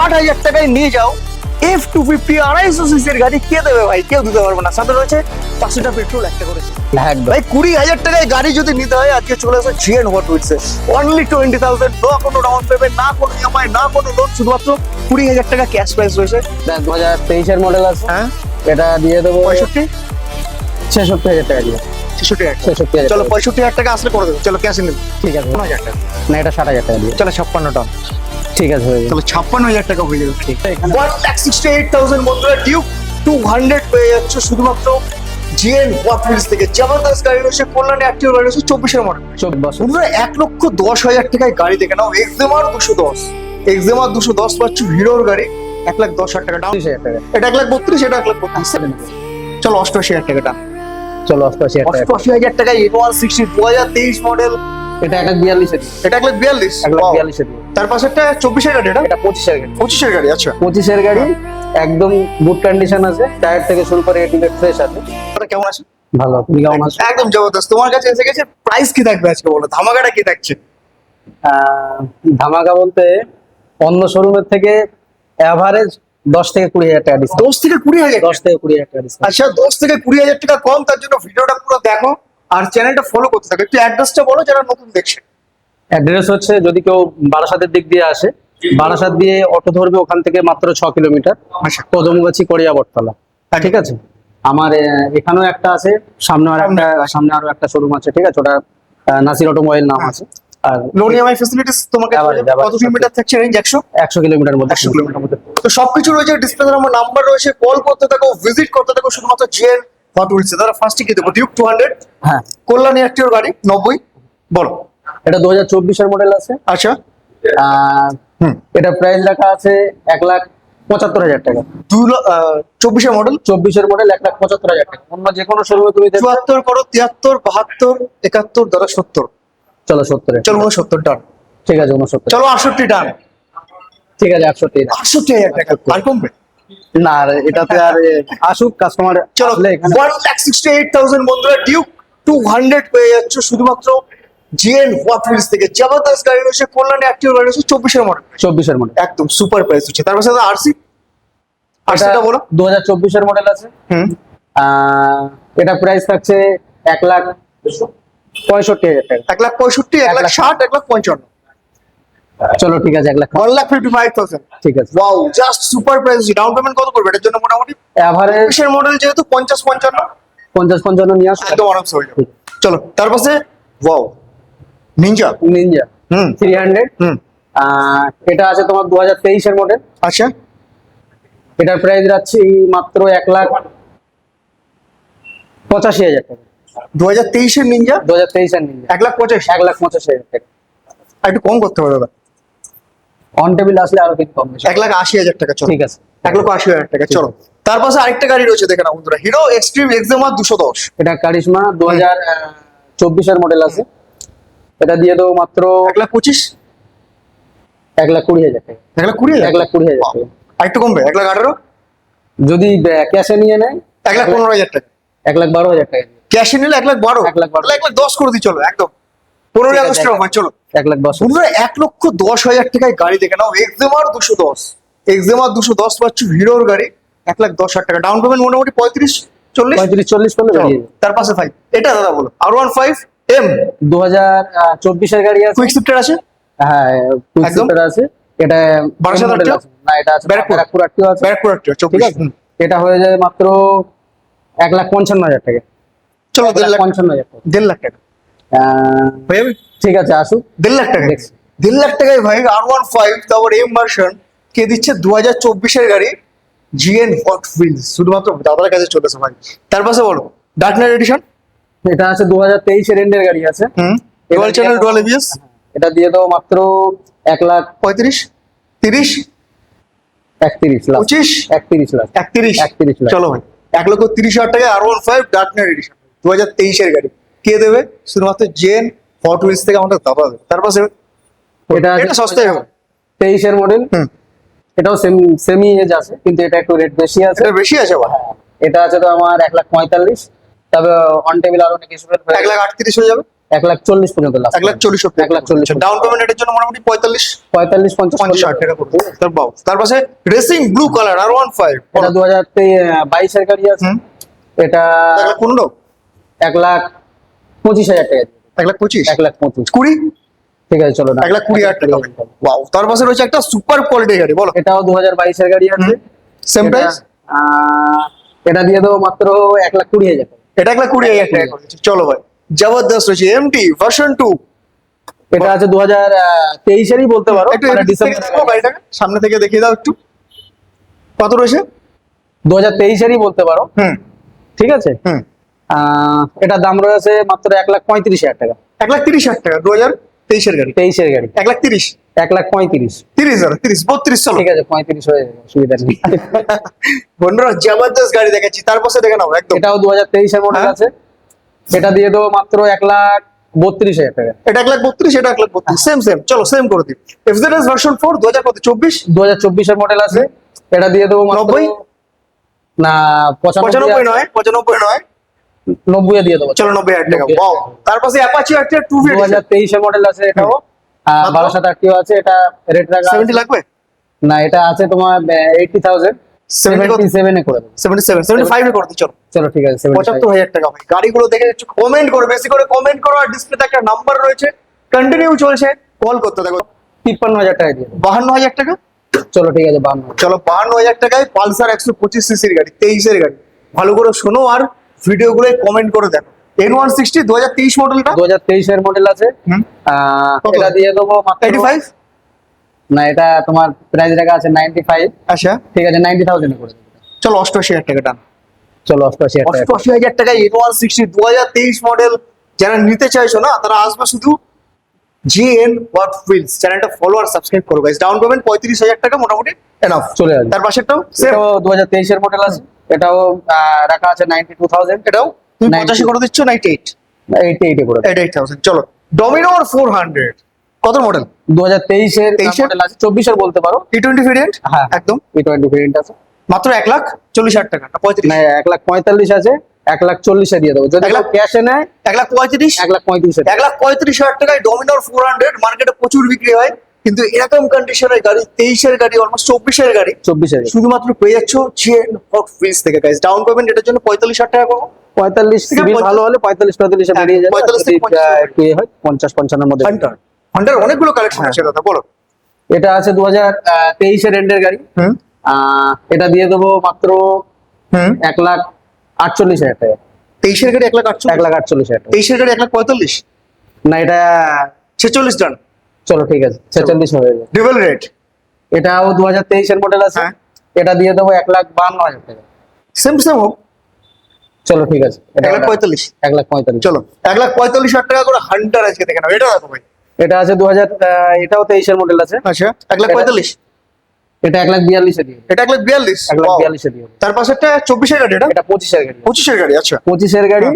60,000 টাকায় নিয়ে যাও F250 250 সিসির গাড়ি, কে দেবে ভাই? কেউ দিতে পারবে না। সাথে রয়েছে 500টা পেট্রোল, একটা করে ভাই 20,000 টাকায় গাড়ি যদি নিতে হয় আজকে চলে আসে GN হট উইলস অনলি 20,000, না কোনো ডাউন পেমেন্ট, না কোনো ইএমআই, না কোনো লোন, শুধুমাত্র 20,000 টাকা ক্যাশ প্রাইস রয়েছে। 2023 এর মডেল আছে। হ্যাঁ, এটা দিয়ে দেবো 65-66,000 টাকা দিয়ে। 66,000, চলো 65,000 টাকা আসলে করে দেবো। চলো ক্যাশে নিন, ঠিক আছে। 50,000 টাকা না, এটা 60,000 টাকা দিয়ে। চলো 56 টাকা, ঠিক আছে, হয়ে যাবে। চলো 56,000 টাকা হয়ে যাবে। 1,68,000 বন্ধুরা, ডিউক 200 পেয়ে যাচ্ছে শুধুমাত্র GN হট উইলস থেকে। জবরদস্ত গাড়ি রয়েছে, কল্যাণী অ্যাক্টিভ গাড়ি রয়েছে, 24 মডেল। 24 বছর। বন্ধুরা 1,10,000 টাকায় গাড়ি দেখে নাও, এক্সেমার 210, এক্সেমার 210 পাচ্ছ, হিরোর গাড়ি 1,10,000 টাকা ডাউন। 30,000 টাকা। এটা 1,32,000, এটা 1,32,000। চলো 88,000 টাকা ডাউন। চলো 88,000 টাকা। 88,000 টাকায় N160 2023 মডেল, এটা 1,42,000 এর। এটা 1,42,000। 1,42,000 এর। তার পাশে একটা 24-এর গাড়ি, এটা এটা 25 এর গাড়ি। 25-এর গাড়ি। আচ্ছা, 25 এর গাড়ি, একদম গুড কন্ডিশন আছে, টায়ার থেকে শুরু করে এ টু জেড ফ্রেশ আছে। এটা কেমন আছে? ভালো, তুমি কেমন আছো? একদম জবরদস্ত। তোমার কাছে এসে গেছে, প্রাইস কি থাকবে আজকে বলো, ধামাকাটা কি থাকছে? ধামাকা বলতে অন্য শোরুমের থেকে এভারেজ 10 থেকে 20,000 টাকা ডিসকাউন্ট। 10 থেকে 20,000? 10 থেকে 20,000 টাকা ডিসকাউন্ট। আচ্ছা, 10 থেকে 20,000 টাকা কম, তার জন্য ভিডিওটা পুরো দেখো আর চ্যানেলটা ফলো করতে থাকো। একটু অ্যাড্রেসটা বলো যারা নতুন দেখছে। অ্যাড্রেস হচ্ছে, যদি কেউ বারাসাতের দিক দিয়ে আসে, বারাসাত দিয়ে অটো ধরবে, ওখান থেকে মাত্র 6 কিলোমিটার, আচ্ছা, কদমগাছি কড়িয়া বটতলা। ঠিক আছে। আমার এখানেও একটা আছে, সামনে আরো একটা শোরুম আছে। ঠিক আছে, ওটা নাসির অটোমোবাইল নাম আছে। আর লোন ইএমআই ফ্যাসিলিটিস তোমাকে কত কিলোমিটার থাকছে রেঞ্জ? 100 কিলোমিটার মধ্যে। 100 কিলোমিটার মধ্যে। তো সবকিছু রয়েছে, ডিসপ্লে আমার নাম্বার রয়েছে, কল করতে থাকো, ভিজিট করতে থাকো শুধুমাত্র GN হট উইলস। দাদা ফার্স্টে কি দেবো? ডিউক 200, হ্যাঁ, কল্যাণী অ্যাক্টিভ গাড়ি 90, বলো। এটা 2024 এর মডেল আছে। আচ্ছা, এটা প্রাইস রাখা আছে 1,75,000 টাকা। 24-এর মডেল, 24 এর মডেল 1,75,000 টাকা। অন্য যে কোনো শোরুমে তুমি দেখো। 74 করো, 73, 72, 71, দাদা 70। চলো 70 চলো 69 ডান। ঠিক আছে, 69। চলো 68 ডান। ঠিক আছে, 68। 68,000 টাকা আর কমবে না, আর এটাতে আর আসুক কাস্টমার। চলো 1,68,000 বন্ধুরা, ডিউক 200 পেয়ে যাচ্ছ শুধুমাত্র GN হট উইলস থেকে। জবরদস্ত গাড়ি রয়েছে, কল্যাণী অ্যাক্টিভ গাড়ি রয়েছে, 24-এর মডেল। 24 এর মডেল, একদম সুপার প্রাইস হচ্ছে। তার পাশে আরসিটা বলো। 2024 এর মডেল আছে। এটা প্রাইস থাকছে 1,65,000 টাকা। 1,65,000, 1,60,000, 1,55,000। চলো ঠিক আছে, 1,55,000। ঠিক আছে। Wow, just super price. Down payment কত করবে এটার জন্য? মোটামুটি এভারেজ 20-এর মডেল যেহেতু 50-55 50-55 নিয়ে আসো। একদম আরামসে হয়ে যাবে। চলো তার পাশে ওয়াও নিনজা নিনজা 300। এটা আছে তোমার 2023 এর মডেল। আচ্ছা, এটার প্রাইস রাখছি মাত্র 1,85,000 টাকা। 2023-এর নিনজা, 2023 এর নিনজা 1,85,000। 1,85,000 টাকা। আর একটু কম করতে হবে দাদা, অন টেবিল আসলে আরো কিছু কম বেশি। 1,80,000 টাকা। চলো ঠিক আছে, 1,80,000 টাকা। চলো তার পাশে আরেকটা গাড়ি রয়েছে, দেখে না বন্ধুরা, হিরো এক্সট্রিম এক্সেমা 210। এটা কারিশমা 2024 এর মডেল আছে। এটা দিয়ে দেবো মাত্র 1,25,000, 1,20,000 টাকা। 1,20,000, 1,20,000 টাকা। আর একটু কমবে, 1,18,000, যদি ক্যাশে নিয়ে নেয় 1,15,000 টাকা। 1,12,000 টাকা। ক্যাশে নিলে 1,12,000, 1,12,000, 1,10,000 করে দিই। চলো একদম 15 আগস্টের অফার। চলো 1,10,000। বন্ধুরা 1,10,000 টাকায় গাড়ি দেখে নাও, এক্সেমার 210, এক্সেমার 210 পাচ্ছ, হিরোর গাড়ি 1,10,000 টাকা। ডাউন পেমেন্ট মোটামুটি 35-40। 35-40 করলে বেরিয়ে যাবে। তার পাশে ভাই এটা দাদা বলো, R15 M 2024 এর গাড়ি আছে। কুইক শিফটার আছে। হ্যাঁ, কুইক একদম। শিফটার আছে। এটা বারাসাত model আটটিও? আছে। না, এটা আছে ব্যারাকপুর। ব্যারাকপুর আটটিও আছে। ব্যারাকপুর ঠিক 24। আছে। এটা হয়ে যায় মাত্র 1,55,000 টাকা। চলো 1,55,000 টাকা। 1,50,000 টাকা হয়ে যাবে। ঠিক আছে, আসুক। 1,50,000 টাকা, দেখছি। 1,50,000 টাকায় ভাই R15, তারপর M ভার্সন কে দিচ্ছে 2024-এর গাড়ি GN হট উইলস, শুধুমাত্র দাদার কাছে চলেছে ভাই। তার পাশে বলো ডার্কনাইট এডিশন। এটা আছে 2023 এর এন্ডের গাড়ি আছে। Dual channel, dual ABS। এটা দিয়ে দেবো মাত্র 1,35,000, 30, 1,31 লাখ। 25, 1,31 লাখ। 31 লাখ। চলো ভাই 1,30,000 টাকায় R15 ডার্কনাইট এডিশন 2023-এর গাড়ি কে দেবে? শুধুমাত্র GN হট উইলস থেকে আমাদের দাদা দেবে। তার পাশে এটা এটা সস্তায় হবে। 23 এর মডেল। এটাও সেমি এজ আছে, কিন্তু এটা একটু রেট বেশি আছে। এটা বেশি আছে ভাই। এটা আছে তো আমার 1,45,000। তবে অন টেবিল আরো অনেক কিছু 1,38,000 হয়ে যাবে। 1,40,000 পর্যন্ত লাস্ট। 1,40,000 1,40,000 ডাউন পেমেন্ট এর জন্য মোটামুটি 45 45 50 50 টাকা পড়বে। তার পাশে রেসিং ব্লু কালার R15 এটা 2022 এর গাড়ি আছে। হুম। এটা 15 1,25,000 টাকা। 1,25 1,25,000 20 ঠিক আছে চলো না। 1,20,000 টাকা। ওয়াও, তার পাশে রয়েছে একটা সুপার কোয়ালিটি গাড়ি, বলো এটাও 2022 এর গাড়ি আছে। সেম এটা, প্রাইস। এটা দিয়ে দেবো মাত্র 1,20,000 টাকা। এটা 1,20,000 টাকা করে দিচ্ছি। চলো ভাই, জবরদস্ত রয়েছে এমটি ভার্সন 2। এটা আছে 2023 এরই বলতে পারো, একটু মানে এদিক থেকে ডিসেম্বর দেখো গাড়িটাকে, সামনে থেকে দেখিয়ে দাও একটু কত রয়েছে। 2023 এরই বলতে পারো, হুম ঠিক আছে। হুম এটার দাম রয়েছে মাত্র 1,35,000 টাকা। 1,30,000 টাকা 2023 এর গাড়ি। 23 এর গাড়ি 1,30,000 1,35,000 30,000 30 32 চলো। ঠিক আছে 35 হয়ে যাবে, অসুবিধা নেই। বন্ধুরা জবরদস্ত গাড়ি দেখাচ্ছি, তার পাশে দেখে নাও একদম। এটাও 2023 এর মডেল হ্যাঁ। আছে। এটা দিয়ে দেবো মাত্র 1,32,000 টাকা। এটা 1,32,000 এটা 1,32,000 সেম সেম। চলো সেম করে দিই। এফজেডএস ভার্সন 4 2024 2024 এর মডেল আছে। এটা দিয়ে দেবো মাত্র 90? না 95 95 নয় 95 নয় 90 এ দিয়ে দেবো। চলো 90,000 টাকা। 90,000 ওয়াও, তার পাশে অ্যাপাচি একটা 2V 2023 এর মডেল আছে। এটাও 12,000 আছে। এটা রেট রাখা 70 লাগবে। না, এটা আছে তোমার 80,000 77 এ করে দেবো। 77 75 এ করে দিই চলো। চলো ঠিক আছে 75 75,000 টাকা ভাই। গাড়িগুলো দেখে একটু কমেন্ট করো, বেশি করে কমেন্ট করো, আর ডিসপ্লেতে একটা নাম্বার রয়েছে, কন্টিনিউ চলছে, কল করতে দেখো। 53,000 টাকা দিয়ে দেবো। 52,000 টাকা। চলো ঠিক আছে 52। চলো 52,000 টাকায় পালসার 125 সিসির গাড়ি, 23 এর গাড়ি। ভালো করে শোনো আর ভিডিওগুলো কমেন্ট করে দেখো। N160 2023 মডেলটা 2023 এর মডেল আছে। হুম। কত? এটা দিয়ে দেবো মাত্র 85। না, এটা তোমার প্রাইস রাখা আছে 95। আচ্ছা ঠিক আছে 90,000 এ করে দেবো। চলো 88,000 টাকা ডান। চলো 88,000 টাকা। 88,000 টাকায় N160 2023 মডেল যারা নিতে চাইছো না, তারা আসবে শুধু GN Hot Wheels চ্যানেলটা ফলো আর সাবস্ক্রাইব করো গাইস। ডাউন পেমেন্ট 35,000 টাকা মোটামুটি এনাফ। চলে আসবে। তার পাশেরটাও সেম। এটাও 2023 এর মডেল আছে। এটাও রাখা আছে 92,000। এটাও তুমি 90 85 করে দিচ্ছ 98 88 এ করে দেবো। 88,000। চলো ডমিনোর 400 কত মডেল? 2023 এর 23 এর? মডেল আছে, 24 এর বলতে পারো। T20 variant. হ্যাঁ একদম E20 ভেরিয়েন্ট আছে। মাত্র 1,40,000 টাকা না 35। না 1,45,000 আছে, 1,40,000 এ দিয়ে দেবো। যদি 1,00,000 ক্যাশে নেয় 1,35,000 1,35,000 1,35,000 টাকায় ডমিনোর 400 মার্কেটে প্রচুর বিক্রি হয়, কিন্তু এরকম কন্ডিশনের গাড়ি 23 এর গাড়ি, অলমোস্ট 24 এর গাড়ি 24,000 শুধুমাত্র পেয়ে যাচ্ছ GN Hot Wheels থেকে গাইস। ডাউন পেমেন্ট এটার জন্য 45,000 টাকা করবো। 45 ঠিক আছে, সিভিল ভালো হলে 45-45 এ হ্যাঁ, বেরিয়ে যাবে। 45 যদি, থেকে 55 একটু ইয়ে হয় 50-55 এর মধ্যে। হান্টার হান্টার অনেকগুলো কালেকশন আছে দাদা, বলো। এটা আছে 2023 এর এন্ডের গাড়ি। হুম এটা দিয়ে দেবো মাত্র হুম 1,48,000 টাকা। 23 এর গাড়ি 1,48,000। 1,48,000 টাকা। 23 এর গাড়ি 1,45,000। না এটা 46 ডান। চলো ঠিক আছে 46 হয়ে যাবে। Dual rate. এটাও 2023 এর মডেল আছে। হ্যাঁ। এটা দিয়ে দেবো 1,52,000 টাকা। সেম সেম হোক। চলো ঠিক আছে। এটা 1,45,000। 1,45,000। চলো 1,45,000 টাকা করে হান্টার আজকে দেখে নাও। এটা দেখো ভাই। এটা আছে এটাও 23 এর মডেল আছে। আচ্ছা 1,45,000। এটা 1,42,000 এ দিয়ে দেবো। এটা 1,42,000। 1,42,000 এ দিয়ে দেবো। তার পাশে একটা 24 এর গাড়ি, এটা এটা 25 এর গাড়ি। 25 এর গাড়ি। আচ্ছা 25 এর গাড়ি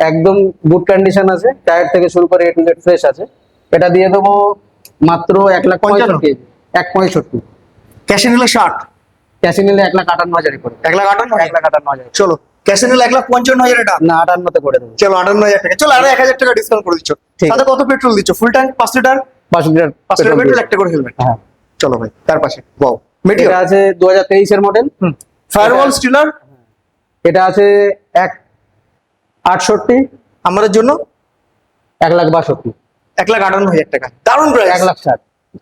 একদম গুড কন্ডিশন আছে, টায়ার থেকে শুরু করে A to Z ফ্রেশ আছে। এটা দিয়ে দেবো মাত্র 1,65,000। 1,65,000 ক্যাশে নিলে 60। ক্যাশে নিলে 1,58,000 করে। 1,58,000। 1,58,000 চলো ক্যাশে নিলে 1,55,000 এটা। না 58 তে করে দেবো। চলো 58,000 টাকা। চলো আরো 1,000 টাকা ডিসকাউন্ট করে দিচ্ছ। ঠিক সাথে কত পেট্রোল দিচ্ছ? Full tank 5 litre. 5 litre 5 litre petrol, একটা করে হেলমেট। হ্যাঁ। চলো ভাই তার পাশে ওয়াও মেটিও। এটা আছে 2023 এর মডেল। ফায়ারওয়াল স্টিলার এটা আছে 1,68,000। আমাদের জন্য 1,62,000। 1,58,000 টাকা। দারুণ প্রাইস। 1,60,000।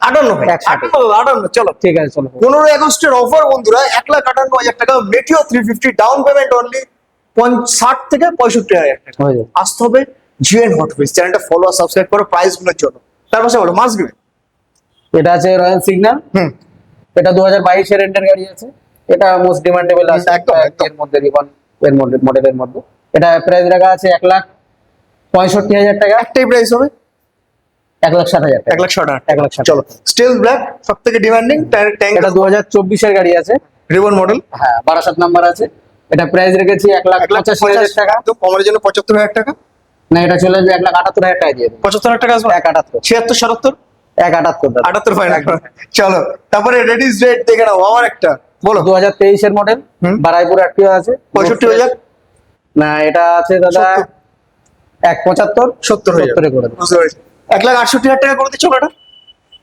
58,000। 1,60,000। 58,000। চলো ঠিক আছে চলো। 15 আগস্টের অফার বন্ধুরা, 1,58,000 টাকা মেটিও 350, ডাউন পেমেন্ট অনলি 60 থেকে 65,000 টাকা। হয়ে যাবে। আসতে হবে GN Hot Wheels চ্যানেলটা ফলো আর সাবস্ক্রাইব করো প্রাইস গুলোর জন্য। তার পাশে বলো মাস গিভ। এটা আছে রয়্যাল সিগন্যাল। হুম এটা 2022 এর এন্ডার গাড়ি আছে। এটা মোস্ট ডিমান্ডেবল আছে একদম, একদম। এর মধ্যে রিবন এর মডেলের মধ্যে। এটা প্রাইস রাখা আছে 1,65,000 টাকা। একটাই প্রাইস হবে 1,60,000 টাকা। 1,60,000। 1,60,000 চলো স্টিল ব্ল্যাক সব থেকে ডিমান্ডিং ট্যাঙ্ক এটা 2024 এর গাড়ি আছে। Ribbon model. হ্যাঁ 12 নাম্বার আছে। এটা প্রাইস রেখেছি 1,85,000 টাকা। একদম কমের জন্য 75,000 টাকা। না এটা চলে আসবে 1,78,000 টাকা দিয়ে দেবো। 75,000 টাকা আসবে। 1,78,000। 76 77 1,78,000 দাদা। 78 ফাইনাল। চলো তারপরে রেডিস রেট দেখে নাও আমার একটা, বলো। 2023 এর মডেল। হুম। বারাইপুর আরটিও আছে। 65,000। না এটা আছে দাদা 70 175 70 হয়ে যাবে। 70 করে দেবো। বুঝতে পেরেছি। 1,68,000 টাকা করে দিচ্ছ ওটা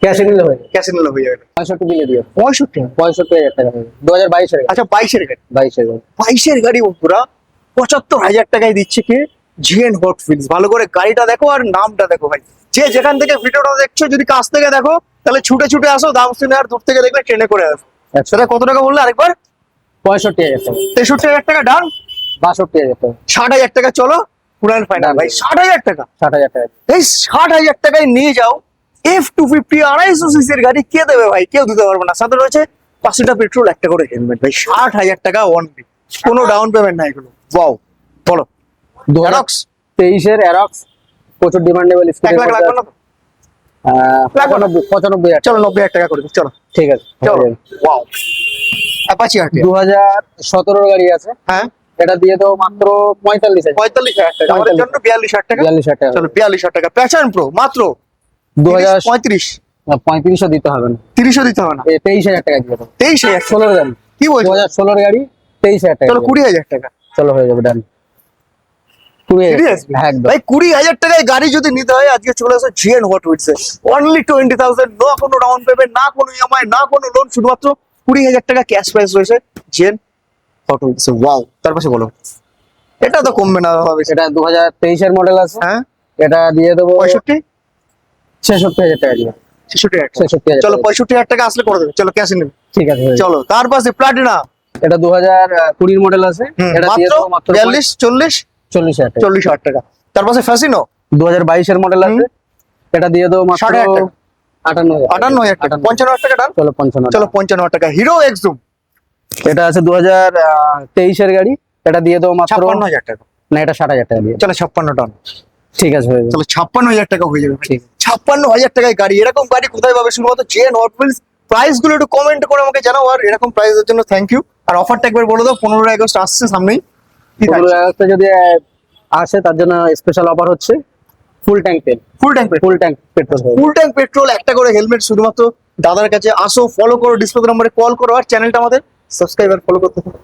ক্যাশে নিলে হয়ে যাবে। ক্যাশে নিলে হয়ে যাবে 65 দিলে দিও। 65 65,000 টাকা হয়ে যাবে। 2022 এর গাড়ি। আচ্ছা 22 গাড়ি 22 এর গাড়ি। 22 গাড়ি বন্ধুরা 75,000 টাকায় দিচ্ছে কি জিএন হট ফিলস। ভালো করে গাড়িটা দেখো আর নামটা দেখো ভাই। যে যেখান থেকে ভিডিওটা দেখছো যদি কাছ থেকে দেখো তাহলে ছুটে ছুটে আসো, দাম শুনে আর দূর থেকে দেখলে ট্রেনে করে আসো। আচ্ছা। সেটা কত টাকা বললে আরেকবার? 65,000 টাকা। 63,000 টাকা ডান। 62,000 টাকা। 60,000 টাকা চলো পুরান ফাইনাল ভাই। 60,000 টাকা 60,000 টাকা। এই 60,000 টাকায় নিয়ে যাও F250 250 সিসির গাড়ি। কে দেবে ভাই? কেউ দিতে পারবে না। সাথে রয়েছে 5 পেট্রোল, একটা করে হেলমেট ভাই। 60,000 টাকা অনলি, কোনো ডাউন পেমেন্ট নাই এগুলো। ওয়াও, বলো। Aerox? 2023 এর অ্যারক্স প্রচুর ডিমান্ডেবল 1 লাখ লাগবে না তো? 95,000 চলো 90,000 টাকা করে দিই, চলো ঠিক আছে চলো। ওয়াও, অ্যাপাচি আর 2017 গাড়ি আছে, হ্যাঁ এটা দিয়ে তো মাত্র 45,000 45,000 টাকা আমাদের জন্য। 42,000 টাকা 42,000 টাকা। চলো 42,000 টাকা। প্যাশন প্রো মাত্র 35 3500 দিতে হবে না, 30ও দিতে হবে না। 23,000 টাকা দিয়ে দেবো। 23,000 16 গাড়ি, কি বলছো? 2016 গাড়ি 23,000 টাকা চলো দিয়ে দেবো। 20,000 টাকা। চলো হয়ে যাবে ডান। 20,000 Serious? হ্যাঁ একদম। ভাই 20,000 টাকায় গাড়ি যদি নিতে হয় আজকে চলে আসো জিএন হট উইডস এ। অনলি 20,000, না কোনো ডাউন পেমেন্ট, না কোনো ইএমআই, না কোনো লোন, শুধুমাত্র 20,000 টাকা ক্যাশ প্রাইস রয়েছে জিএন হট উইডস এ। ওয়াও, তার পাশে বলো এটা তো কমবে না হবে। এটা 2023 এর মডেল আছে, হ্যাঁ এটা দিয়ে দেবো 65 66,000 টাকা দিয়ে। 66,000 টাকা। 66,000 চলো 65,000 টাকা আসলে করে দেবে। চলো ক্যাশে নেবে। ঠিক আছে হয়ে যাবে। চলো তার পাশে প্লাটিনা, এটা 2020 মডেল আছে, এটা দিয়ে মাত্র দেবো মাত্র 42 40 40,000 টাকা। 40,000 টাকা। তার পাশে ফ্যাসিনো 2022 এর মডেল আছে, এটা দিয়ে দেবো মাত্র 60,000 টাকা। 58,000 58,000 টাকা। 55,000 টাকা ডান। চলো 55। চলো 55,000 টাকা। হিরো এক্সজুম এটা আছে 2023 এর গাড়ি, এটা দিয়ে দেবো মাত্র 56,000 টাকা। না, এটা 60,000 টাকা দিয়ে। চলো 56 ডান। ঠিক আছে হয়ে যাবে। চলো 56,000 টাকা হয়ে যাবে। ঠিক। 56,000 টাকায় গাড়ি, এরকম গাড়ি কোথায় পাবে? শুধুমাত্র জেন হট হুইলস। প্রাইস গুলো একটু কমেন্ট করে আমাকে জানাও, আর এরকম প্রাইসের জন্য থ্যাংক ইউ। আর অফারটা একবার বলে দাও, 15 আগস্ট আসছে সামনেই। কি 15 আগস্টে যদি আসে তার জন্য স্পেশাল অফার হচ্ছে ফুল ট্যাঙ্ক তেল, full tank full tank petrol. Full tank petrol, একটা করে হেলমেট শুধুমাত্র দাদার কাছে। আসো, ফলো করো, ডিসপ্লে নাম্বারে কল করো, আর চ্যানেলটা আমাদের সাবস্ক্রাইব আর ফলো করতে থাকো।